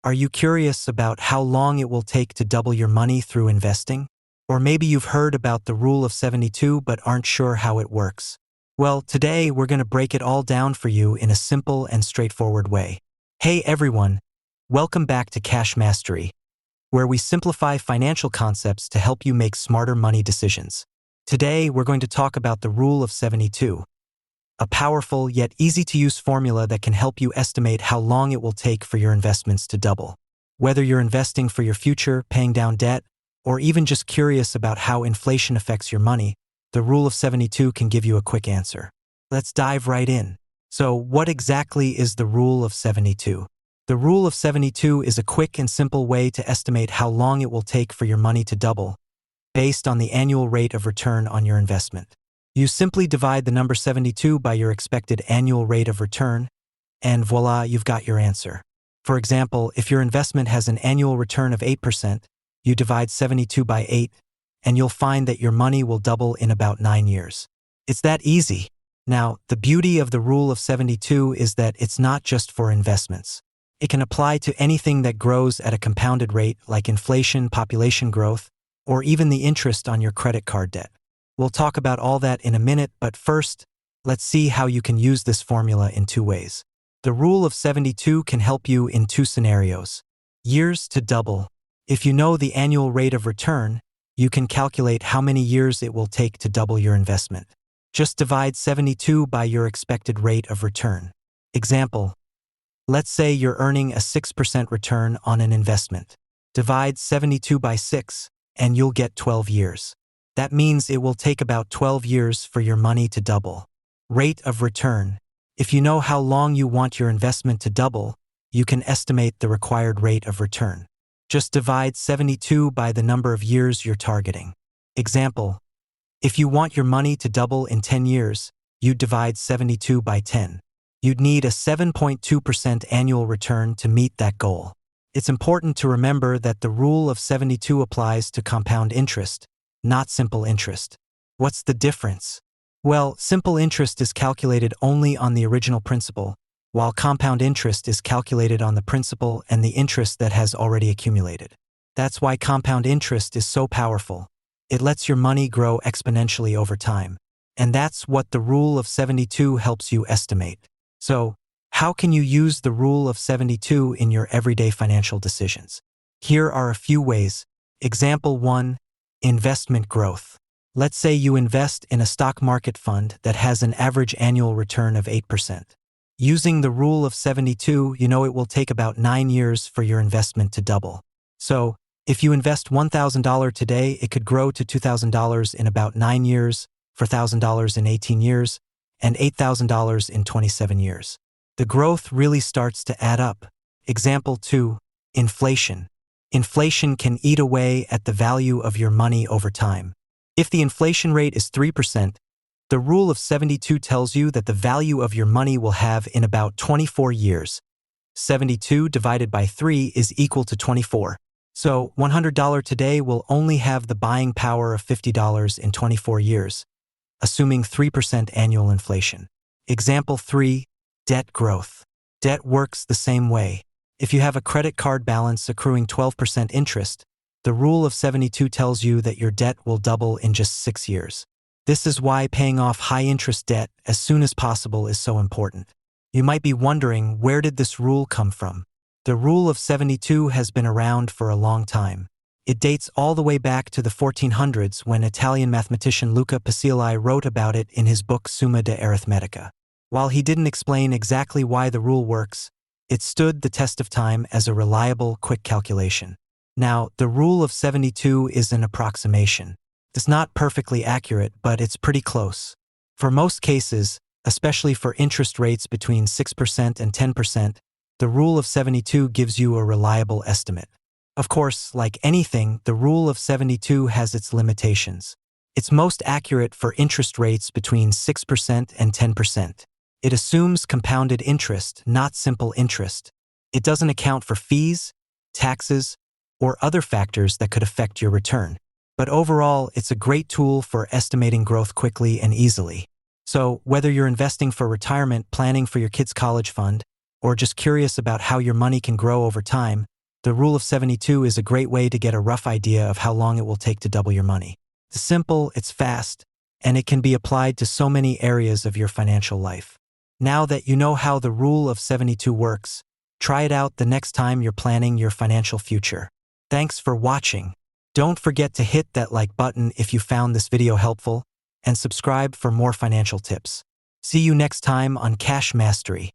Are you curious about how long it will take to double your money through investing? Or maybe you've heard about the Rule of 72 but aren't sure how it works. Well, today we're going to break it all down for you in a simple and straightforward way. Hey everyone, welcome back to Cash Mastery, where we simplify financial concepts to help you make smarter money decisions. Today we're going to talk about the Rule of 72, a powerful yet easy-to-use formula that can help you estimate how long it will take for your investments to double. Whether you're investing for your future, paying down debt, or even just curious about how inflation affects your money, the Rule of 72 can give you a quick answer. Let's dive right in. So, what exactly is the Rule of 72? The Rule of 72 is a quick and simple way to estimate how long it will take for your money to double, based on the annual rate of return on your investment. You simply divide the number 72 by your expected annual rate of return, and voila, you've got your answer. For example, if your investment has an annual return of 8%, you divide 72 by 8, and you'll find that your money will double in about 9 years. It's that easy. Now, the beauty of the Rule of 72 is that it's not just for investments. It can apply to anything that grows at a compounded rate like inflation, population growth, or even the interest on your credit card debt. We'll talk about all that in a minute, but first, let's see how you can use this formula in two ways. The Rule of 72 can help you in two scenarios. Years to double. If you know the annual rate of return, you can calculate how many years it will take to double your investment. Just divide 72 by your expected rate of return. Example, let's say you're earning a 6% return on an investment. Divide 72 by 6, and you'll get 12 years. That means it will take about 12 years for your money to double. Rate of return. If you know how long you want your investment to double, you can estimate the required rate of return. Just divide 72 by the number of years you're targeting. Example, if you want your money to double in 10 years, you'd divide 72 by 10. You'd need a 7.2% annual return to meet that goal. It's important to remember that the Rule of 72 applies to compound interest, not simple interest. What's the difference? Well, simple interest is calculated only on the original principal, while compound interest is calculated on the principal and the interest that has already accumulated. That's why compound interest is so powerful. It lets your money grow exponentially over time. And that's what the Rule of 72 helps you estimate. So, how can you use the Rule of 72 in your everyday financial decisions? Here are a few ways. Example 1. Investment growth. Let's say you invest in a stock market fund that has an average annual return of 8%. Using the Rule of 72, you know it will take about 9 years for your investment to double. So, if you invest $1,000 today, it could grow to $2,000 in about 9 years, $4,000 in 18 years, and $8,000 in 27 years. The growth really starts to add up. Example 2. Inflation. Inflation can eat away at the value of your money over time. If the inflation rate is 3%, the Rule of 72 tells you that the value of your money will have in about 24 years. 72 divided by 3 is equal to 24. So $100 today will only have the buying power of $50 in 24 years, assuming 3% annual inflation. Example 3. Debt growth. Debt works the same way. If you have a credit card balance accruing 12% interest, the Rule of 72 tells you that your debt will double in just 6 years. This is why paying off high-interest debt as soon as possible is so important. You might be wondering, where did this rule come from? The Rule of 72 has been around for a long time. It dates all the way back to the 1400s when Italian mathematician Luca Pacioli wrote about it in his book Summa de Arithmetica. While he didn't explain exactly why the rule works, it stood the test of time as a reliable, quick calculation. Now, the Rule of 72 is an approximation. It's not perfectly accurate, but it's pretty close. For most cases, especially for interest rates between 6% and 10%, the Rule of 72 gives you a reliable estimate. Of course, like anything, the Rule of 72 has its limitations. It's most accurate for interest rates between 6% and 10%. It assumes compounded interest, not simple interest. It doesn't account for fees, taxes, or other factors that could affect your return. But overall, it's a great tool for estimating growth quickly and easily. So, whether you're investing for retirement, planning for your kids' college fund, or just curious about how your money can grow over time, the Rule of 72 is a great way to get a rough idea of how long it will take to double your money. It's simple, it's fast, and it can be applied to so many areas of your financial life. Now that you know how the Rule of 72 works, try it out the next time you're planning your financial future. Thanks for watching. Don't forget to hit that like button if you found this video helpful, and subscribe for more financial tips. See you next time on Cash Mastery.